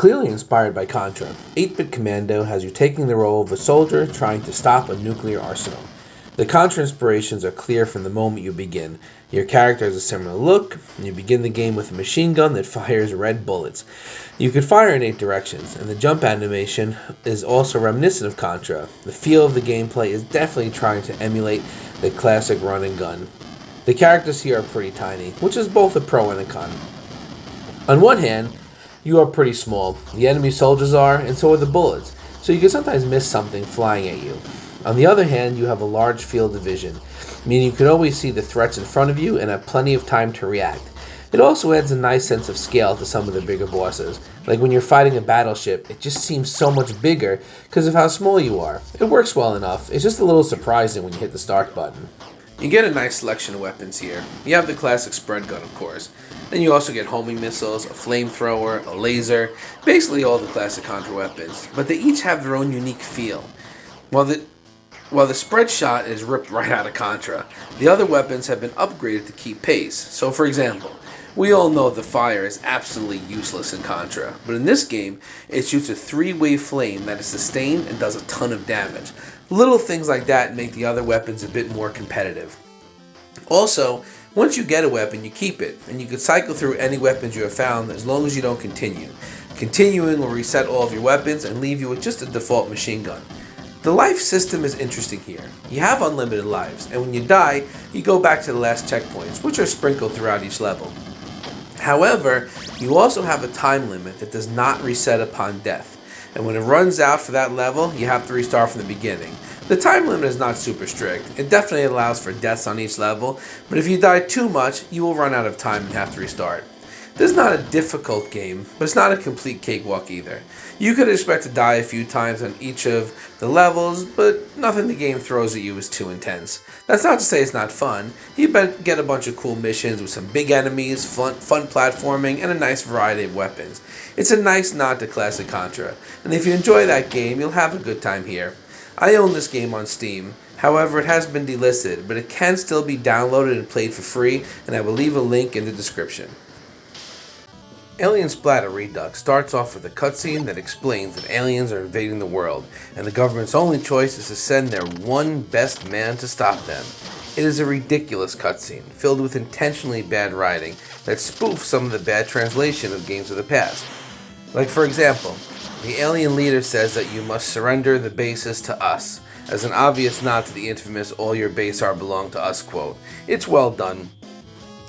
Clearly inspired by Contra, 8-Bit Commando has you taking the role of a soldier trying to stop a nuclear arsenal. The Contra inspirations are clear from the moment you begin. Your character has a similar look, and you begin the game with a machine gun that fires red bullets. You can fire in 8 directions, and the jump animation is also reminiscent of Contra. The feel of the gameplay is definitely trying to emulate the classic run and gun. The characters here are pretty tiny, which is both a pro and a con. On one hand, you are pretty small, the enemy soldiers are, and so are the bullets, so you can sometimes miss something flying at you. On the other hand, you have a large field of vision, meaning you can always see the threats in front of you and have plenty of time to react. It also adds a nice sense of scale to some of the bigger bosses. Like when you're fighting a battleship, it just seems so much bigger because of how small you are. It works well enough, it's just a little surprising when you hit the start button. You get a nice selection of weapons here. You have the classic spread gun, of course. Then you also get homing missiles, a flamethrower, a laser, basically all the classic Contra weapons. But they each have their own unique feel. While the spread shot is ripped right out of Contra, the other weapons have been upgraded to keep pace. So for example, we all know the fire is absolutely useless in Contra, but in this game, it shoots a 3-wave flame that is sustained and does a ton of damage. Little things like that make the other weapons a bit more competitive. Also, once you get a weapon, you keep it, and you can cycle through any weapons you have found as long as you don't continue. Continuing will reset all of your weapons and leave you with just a default machine gun. The life system is interesting here. You have unlimited lives, and when you die, you go back to the last checkpoints, which are sprinkled throughout each level. However, you also have a time limit that does not reset upon death, and when it runs out for that level, you have to restart from the beginning. The time limit is not super strict. It definitely allows for deaths on each level, but if you die too much, you will run out of time and have to restart. This is not a difficult game, but it's not a complete cakewalk either. You could expect to die a few times on each of the levels, but nothing the game throws at you is too intense. That's not to say it's not fun. You get a bunch of cool missions with some big enemies, fun platforming, and a nice variety of weapons. It's a nice nod to classic Contra, and if you enjoy that game, you'll have a good time here. I own this game on Steam. However, it has been delisted, but it can still be downloaded and played for free, and I will leave a link in the description. Alien Splatter Redux starts off with a cutscene that explains that aliens are invading the world, and the government's only choice is to send their one best man to stop them. It is a ridiculous cutscene, filled with intentionally bad writing that spoofs some of the bad translation of games of the past. Like for example, the alien leader says that you must surrender the bases to us, as an obvious nod to the infamous "all your base are belong to us" quote. It's well done,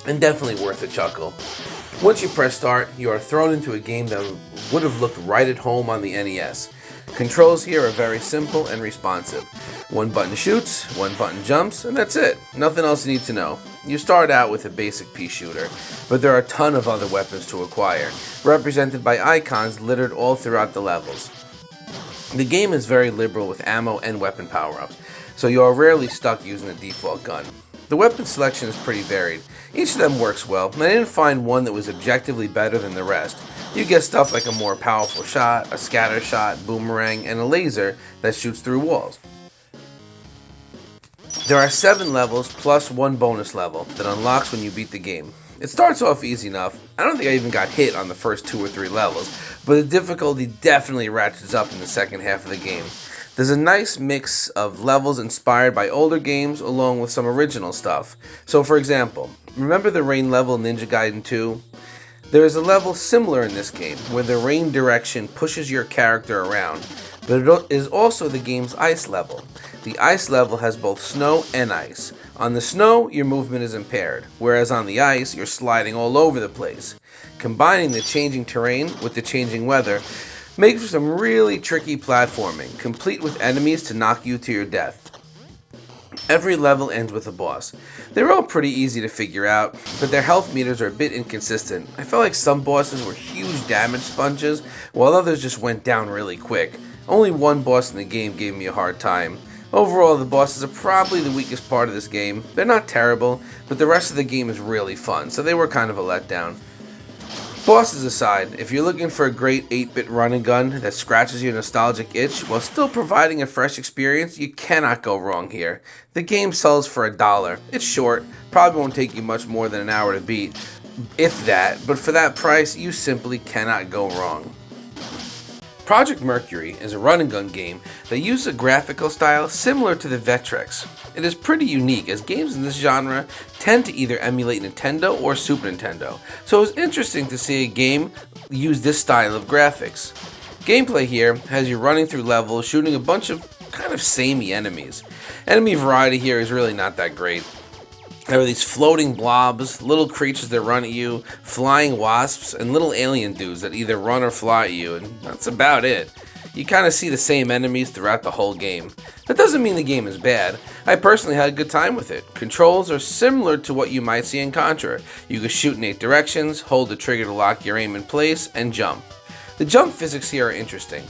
and definitely worth a chuckle. Once you press start, you are thrown into a game that would have looked right at home on the NES. Controls here are very simple and responsive. One button shoots, one button jumps, and that's it. Nothing else you need to know. You start out with a basic pea shooter, but there are a ton of other weapons to acquire, represented by icons littered all throughout the levels. The game is very liberal with ammo and weapon power-ups, so you are rarely stuck using the default gun. The weapon selection is pretty varied. Each of them works well, and I didn't find one that was objectively better than the rest. You get stuff like a more powerful shot, a scatter shot, boomerang, and a laser that shoots through walls. There are 7 levels plus 1 bonus level that unlocks when you beat the game. It starts off easy enough. I don't think I even got hit on the first 2 or 3 levels, but the difficulty definitely ratchets up in the second half of the game. There's a nice mix of levels inspired by older games along with some original stuff. So for example, remember the rain level in Ninja Gaiden 2? There is a level similar in this game where the rain direction pushes your character around, but it is also the game's ice level. The ice level has both snow and ice. On the snow, your movement is impaired, whereas on the ice, you're sliding all over the place. Combining the changing terrain with the changing weather makes for some really tricky platforming, complete with enemies to knock you to your death. Every level ends with a boss. They're all pretty easy to figure out, but their health meters are a bit inconsistent. I felt like some bosses were huge damage sponges, while others just went down really quick. Only one boss in the game gave me a hard time. Overall, the bosses are probably the weakest part of this game. They're not terrible, but the rest of the game is really fun, so they were kind of a letdown. Bosses aside, if you're looking for a great 8-bit run and gun that scratches your nostalgic itch while still providing a fresh experience, you cannot go wrong here. The game sells for $1. It's short, probably won't take you much more than an hour to beat, if that, but for that price, you simply cannot go wrong. Project Mercury is a run-and-gun game that uses a graphical style similar to the Vectrex. It is pretty unique, as games in this genre tend to either emulate Nintendo or Super Nintendo, so it was interesting to see a game use this style of graphics. Gameplay here has you running through levels, shooting a bunch of kind of samey enemies. Enemy variety here is really not that great. There are these floating blobs, little creatures that run at you, flying wasps, and little alien dudes that either run or fly at you, and that's about it. You kind of see the same enemies throughout the whole game. That doesn't mean the game is bad. I personally had a good time with it. Controls are similar to what you might see in Contra. You can shoot in 8 directions, hold the trigger to lock your aim in place, and jump. The jump physics here are interesting.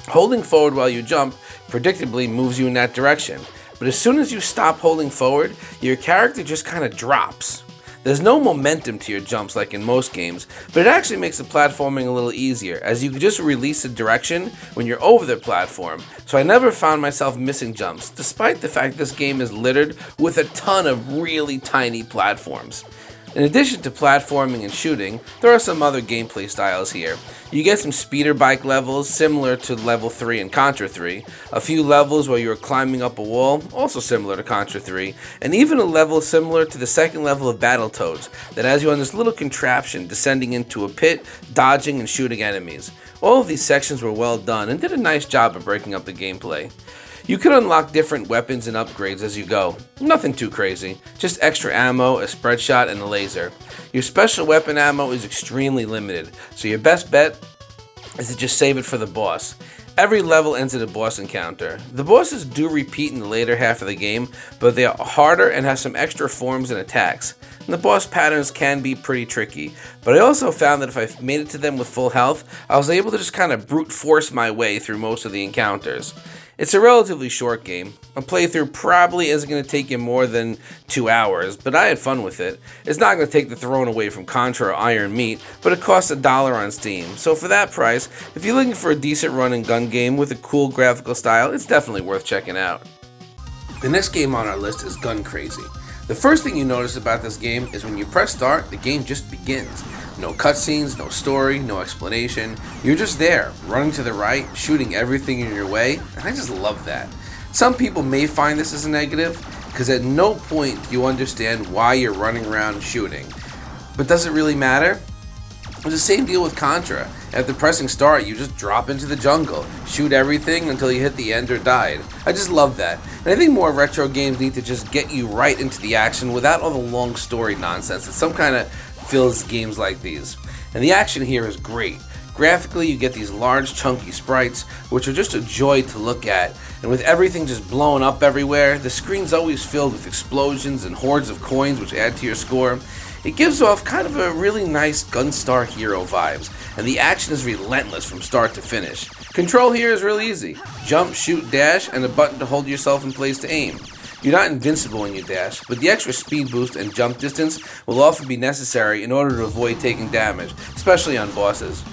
Holding forward while you jump predictably moves you in that direction. But as soon as you stop holding forward, your character just kind of drops. There's no momentum to your jumps like in most games, but it actually makes the platforming a little easier, as you can just release the direction when you're over the platform. So I never found myself missing jumps, despite the fact this game is littered with a ton of really tiny platforms. In addition to platforming and shooting, there are some other gameplay styles here. You get some speeder bike levels similar to level 3 in Contra 3, a few levels where you're climbing up a wall, also similar to Contra 3, and even a level similar to the second level of Battletoads that has you on this little contraption descending into a pit, dodging and shooting enemies. All of these sections were well done and did a nice job of breaking up the gameplay. You can unlock different weapons and upgrades as you go. Nothing too crazy, just extra ammo, a spread shot, and a laser. Your special weapon ammo is extremely limited, so your best bet is to just save it for the boss. Every level ends at a boss encounter. The bosses do repeat in the later half of the game, but they are harder and have some extra forms and attacks. And the boss patterns can be pretty tricky, but I also found that if I made it to them with full health, I was able to just kind of brute force my way through most of the encounters. It's a relatively short game. A playthrough probably isn't going to take you more than 2 hours, but I had fun with it. It's not going to take the throne away from Contra or Iron Meat, but it costs $1 on Steam. So for that price, if you're looking for a decent run and gun game with a cool graphical style, it's definitely worth checking out. The next game on our list is Gun Crazy. The first thing you notice about this game is when you press start, the game just begins. No cutscenes, no story, no explanation. You're just there, running to the right, shooting everything in your way, and I just love that. Some people may find this as a negative, because at no point do you understand why you're running around shooting. But does it really matter? It's the same deal with Contra. After pressing start, you just drop into the jungle, shoot everything until you hit the end or died. I just love that. And I think more retro games need to just get you right into the action without all the long story nonsense that some kind of fills games like these. And the action here is great. Graphically, you get these large chunky sprites, which are just a joy to look at. And with everything just blowing up everywhere, the screen's always filled with explosions and hordes of coins which add to your score. It gives off kind of a really nice Gunstar Hero vibes, and the action is relentless from start to finish. Control here is really easy. Jump, shoot, dash, and a button to hold yourself in place to aim. You're not invincible when you dash, but the extra speed boost and jump distance will often be necessary in order to avoid taking damage, especially on bosses.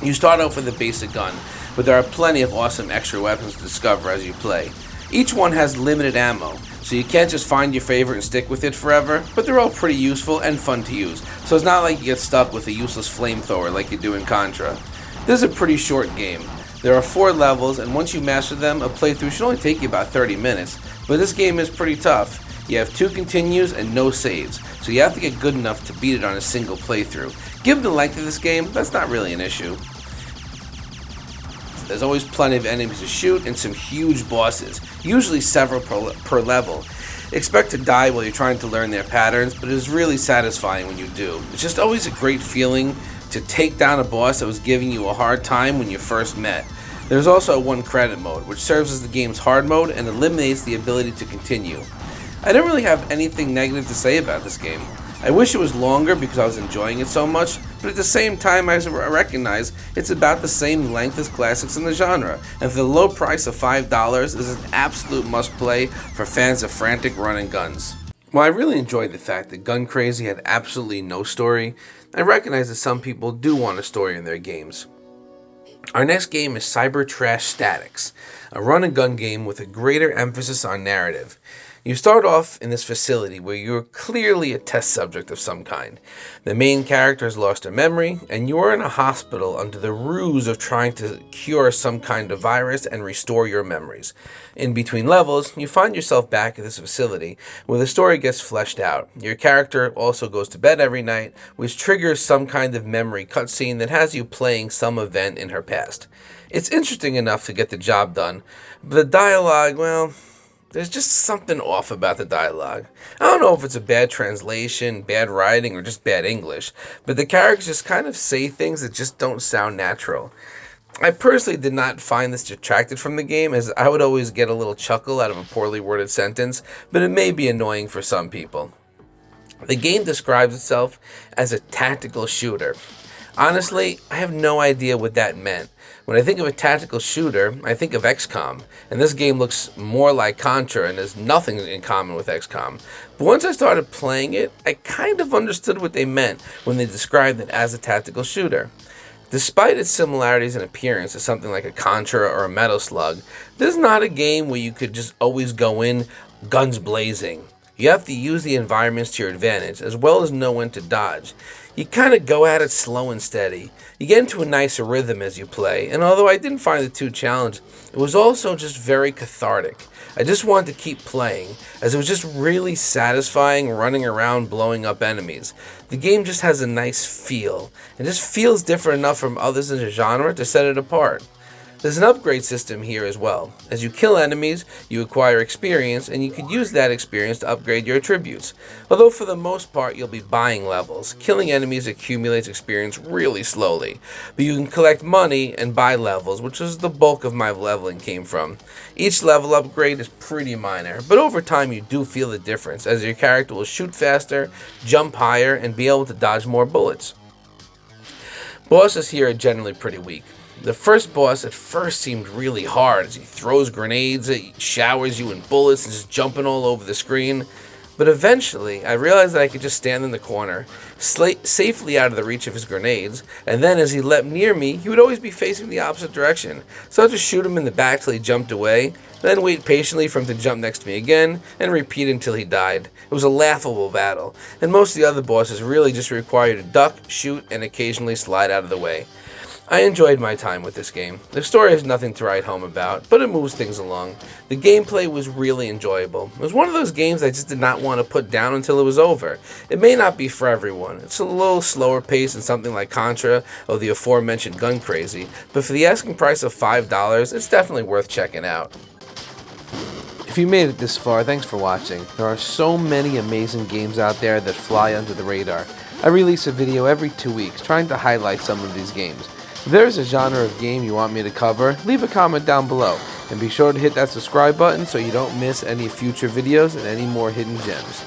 You start off with a basic gun, but there are plenty of awesome extra weapons to discover as you play. Each one has limited ammo, so you can't just find your favorite and stick with it forever, but they're all pretty useful and fun to use, so it's not like you get stuck with a useless flamethrower like you do in Contra. This is a pretty short game. There are 4 levels, and once you master them, a playthrough should only take you about 30 minutes, but this game is pretty tough. You have 2 continues and no saves, so you have to get good enough to beat it on a single playthrough. Given the length of this game, that's not really an issue. There's always plenty of enemies to shoot and some huge bosses, usually several per level. Expect to die while you're trying to learn their patterns, but it is really satisfying when you do. It's just always a great feeling to take down a boss that was giving you a hard time when you first met. There's also a 1 credit mode, which serves as the game's hard mode and eliminates the ability to continue. I don't really have anything negative to say about this game. I wish it was longer because I was enjoying it so much, but at the same time I recognize it's about the same length as classics in the genre, and for the low price of $5, this is an absolute must-play for fans of frantic run and guns. While I really enjoyed the fact that Gun Crazy had absolutely no story, I recognize that some people do want a story in their games. Our next game is Cyber Trash Statics, a run and gun game with a greater emphasis on narrative. You start off in this facility where you're clearly a test subject of some kind. The main character has lost her memory, and you're in a hospital under the ruse of trying to cure some kind of virus and restore your memories. In between levels, you find yourself back at this facility where the story gets fleshed out. Your character also goes to bed every night, which triggers some kind of memory cutscene that has you playing some event in her past. It's interesting enough to get the job done, but the dialogue, well, there's just something off about the dialogue. I don't know if it's a bad translation, bad writing, or just bad English, but the characters just kind of say things that just don't sound natural. I personally did not find this detracted from the game, as I would always get a little chuckle out of a poorly worded sentence, but it may be annoying for some people. The game describes itself as a tactical shooter. Honestly, I have no idea what that meant. When I think of a tactical shooter, I think of XCOM, and this game looks more like Contra and has nothing in common with XCOM. But once I started playing it, I kind of understood what they meant when they described it as a tactical shooter. Despite its similarities in appearance to something like a Contra or a Metal Slug, this is not a game where you could just always go in guns blazing. You have to use the environments to your advantage, as well as know when to dodge. You kind of go at it slow and steady. You get into a nicer rhythm as you play, and although I didn't find it too challenging, it was also just very cathartic. I just wanted to keep playing, as it was just really satisfying running around blowing up enemies. The game just has a nice feel, and just feels different enough from others in the genre to set it apart. There's an upgrade system here as well. As you kill enemies, you acquire experience, and you can use that experience to upgrade your attributes. Although for the most part you'll be buying levels. Killing enemies accumulates experience really slowly, but you can collect money and buy levels, which is the bulk of my leveling came from. Each level upgrade is pretty minor, but over time you do feel the difference, as your character will shoot faster, jump higher, and be able to dodge more bullets. Bosses here are generally pretty weak. The first boss at first seemed really hard, as he throws grenades, he showers you in bullets, and just jumping all over the screen. But eventually, I realized that I could just stand in the corner, safely out of the reach of his grenades, and then as he leapt near me, he would always be facing the opposite direction. So I'd just shoot him in the back till he jumped away, then wait patiently for him to jump next to me again, and repeat until he died. It was a laughable battle, and most of the other bosses really just require you to duck, shoot, and occasionally slide out of the way. I enjoyed my time with this game. The story has nothing to write home about, but it moves things along. The gameplay was really enjoyable. It was one of those games I just did not want to put down until it was over. It may not be for everyone. It's a little slower paced than something like Contra or the aforementioned Gun Crazy, but for the asking price of $5, it's definitely worth checking out. If you made it this far, thanks for watching. There are so many amazing games out there that fly under the radar. I release a video every 2 weeks trying to highlight some of these games. If there's a genre of game you want me to cover, leave a comment down below, and be sure to hit that subscribe button so you don't miss any future videos and any more hidden gems.